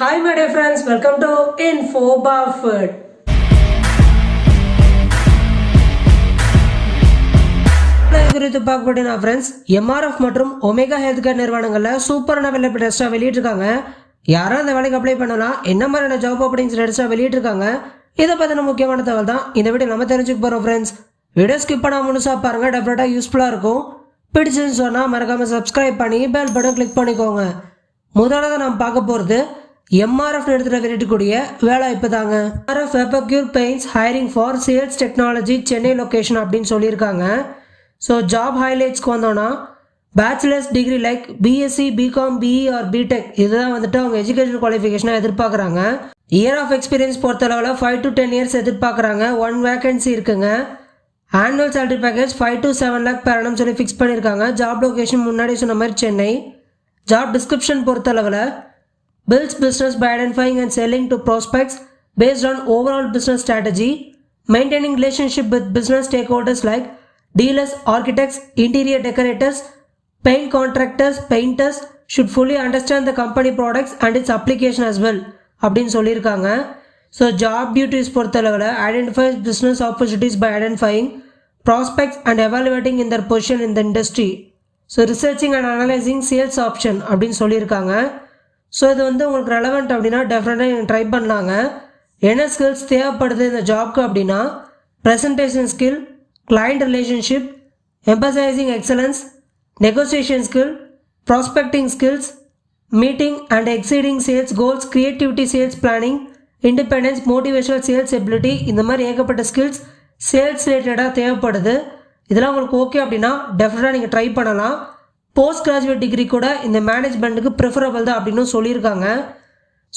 Hi my dear friends, welcome to Info Buffett. குறித்து பார்க்கக்கூடிய friends, MRF மற்றும் omega health care நிறுவனங்களில் சூப்பரான வேலை டெஸ்ட்டாக வெளியிட்டிருக்காங்க. யாரும் அந்த வேலைக்கு அப்ளை பண்ணலாம், என்ன மாதிரியான ஜாப் அப்படிங்கிற டெஸ்ட்டாக வெளியிட்டிருக்காங்க. இதை பற்றின முக்கியமான தகவல் தான் இந்த வீடியோ நம்ம தெரிஞ்சுக்க போகிறோம் ஃப்ரெண்ட்ஸ். வீடியோ ஸ்கிப் பண்ணால் முழுசாக பாருங்கள், டெஃபினட்டாக யூஸ்ஃபுல்லாக இருக்கும். பிடிச்சுன்னு சொன்னால் மறக்காமல் சப்ஸ்கிரைப் பண்ணி பெல் பட்டன் கிளிக் பண்ணிக்கோங்க. முதலாவது நம்ம பார்க்க போகிறது எம்ஆர்எஃப் எடுத்துகிட்டு வெளியிடக்கூடிய வேலைவாய்ப்பு தாங்க. MRF Vapocure paints hiring for sales technology Chennai location அப்படின்னு சொல்லியிருக்காங்க. ஸோ ஜாப் ஹைலைட்ஸ்க்கு வந்தோன்னா bachelors degree like BSc, BCom, BE or BTech இதுதான் வந்துட்டு அவங்க எஜுகேஷன் குவாலிஃபிகேஷனாக எதிர்பார்க்குறாங்க. இயர் ஆஃப் எக்ஸ்பீரியன்ஸ் பொறுத்தளவில் 5 to 10 years எதிர்பார்க்குறாங்க. 1 வேகன்சி இருக்குங்க. Annual salary package 5 to 7 lakh per annum சொல்லி ஃபிக்ஸ் பண்ணியிருக்காங்க. ஜாப் லொகேஷன் முன்னாடி சொன்ன மாதிரி சென்னை. ஜாப் டிஸ்கிரிப்ஷன் பொறுத்தளவில் builds business by identifying and selling to prospects based on overall business strategy, maintaining relationship with business stakeholders like dealers, architects, interior decorators, paint contractors, painters should fully understand the company products and its application as well அப்படின்னு சொல்லியிருக்காங்க. So job duties பொறுத்தளவில் identifies business opportunities by identifying prospects and evaluating in their position in the industry. So researching and analysing sales option அப்படின்னு சொல்லியிருக்காங்க. So இது வந்து உங்களுக்கு relevant அப்படின்னா டெஃபினட்டாக நீங்கள் ட்ரை பண்ணலாங்க. என்ன ஸ்கில்ஸ் தேவைப்படுது இந்த ஜாப்க்கு அப்படின்னா presentation skill, client relationship, emphasising excellence, negotiation skill, prospecting skills, meeting and exceeding sales goals, creativity, sales planning, independence, motivational sales ability, இந்த மாதிரி ஏகப்பட்ட ஸ்கில்ஸ் சேல்ஸ் ரிலேட்டடாக தேவைப்படுது. இதெல்லாம் உங்களுக்கு ஓகே அப்படின்னா டெஃபினட்டாக நீங்கள் ட்ரை பண்ணலாம். போஸ்ட் கிராஜுவேட் டிகிரி கூட இந்த மேனேஜ்மெண்ட்டுக்கு ப்ரிஃபரபிள் தான் அப்படின்னு சொல்லியிருக்காங்க.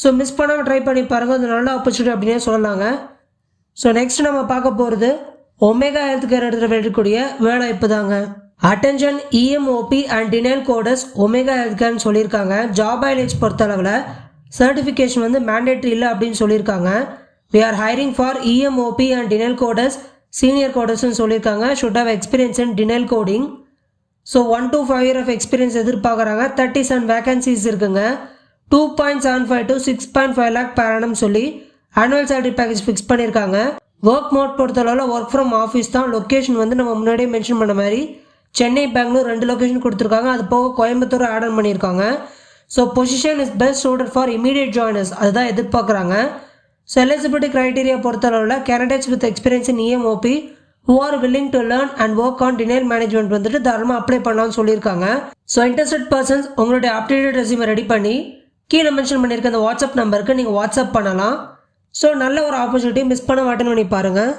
ஸோ மிஸ் பண்ணாமல் ட்ரை பண்ணி பாருங்கள், அது நல்ல ஆப்பர்ச்சுனிட்டி அப்படின்னே சொல்லலாங்க. ஸோ நெக்ஸ்ட் நம்ம பார்க்க போகிறது ஒமேகா ஹெல்த் கேர் எடுத்துகிட்டு வெளியிடக்கூடிய வேலைவாய்ப்பு தாங்க. Attention EMOP and denial coders Omega health கேர்னு சொல்லியிருக்காங்க. ஜாப் ஹைலைட்ஸ் பொறுத்தளவில் சர்டிஃபிகேஷன் வந்து மேண்டேட்ரி இல்லை அப்படின்னு சொல்லியிருக்காங்க. We are hiring for EMOP and denial coders, senior கோடர்ஸ்னு சொல்லியிருக்காங்க. Should have experience in denial coding. So 1 to 5 year of experience எதிர்பார்க்குறாங்க. 37 வேகன்சிஸ் இருக்குங்க. 2.75 to 6.5 lakh per annum சொல்லி ஆனுவல் சேலரி பேக்கேஜ் ஃபிக்ஸ் பண்ணியிருக்காங்க. ஒர்க் மோட் பொறுத்தளவில் work from office தான். Location வந்து நம்ம முன்னாடியே மென்ஷன் பண்ண மாதிரி சென்னை, பெங்களூர் 2 லொக்கேஷன் கொடுத்துருக்காங்க. அது போக கோயம்புத்தூர் ஆட் ஆன் பண்ணியிருக்காங்க. So position is best suited for immediate joiners, அதுதான் எதிர்பார்க்குறாங்க. ஸோ எலிஜிபிலிட்டி க்ரைட்டீரியா பொறுத்தளவில் candidates with experience in EMOP who are willing to learn and work on denial management வந்துட்டு தாராளமாக அப்ளை பண்ணலாம்னு சொல்லியிருக்காங்க. ஸோ இன்ட்ரெஸ்டட் பர்சன்ஸ் உங்களுடைய updated ரெஸ்யூமை ready பண்ணி கீழே மென்ஷன் பண்ணியிருக்க அந்த வாட்ஸ்அப் நம்பருக்கு நீங்கள் வாட்ஸ்அப் பண்ணலாம். ஸோ நல்ல ஒரு ஆப்பர்ச்சுனிட்டி, மிஸ் பண்ண மாட்டேன்னு பண்ணி பாருங்கள்.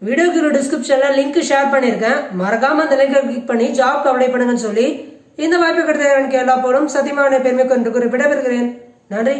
வீடியோக்கு டிஸ்கிரிப்ஷனில் லிங்க் ஷேர் பண்ணியிருக்கேன், மறக்காமல் அந்த லிங்கை கிளிக் பண்ணி ஜாப்க்கு அப்ளை பண்ணுங்கன்னு சொல்லி இந்த வாய்ப்பு கிடைத்த எனக்கு எல்லா போலும் சத்தியமான பெருமை கொண்டு விடைபெறுகிறேன். நன்றி.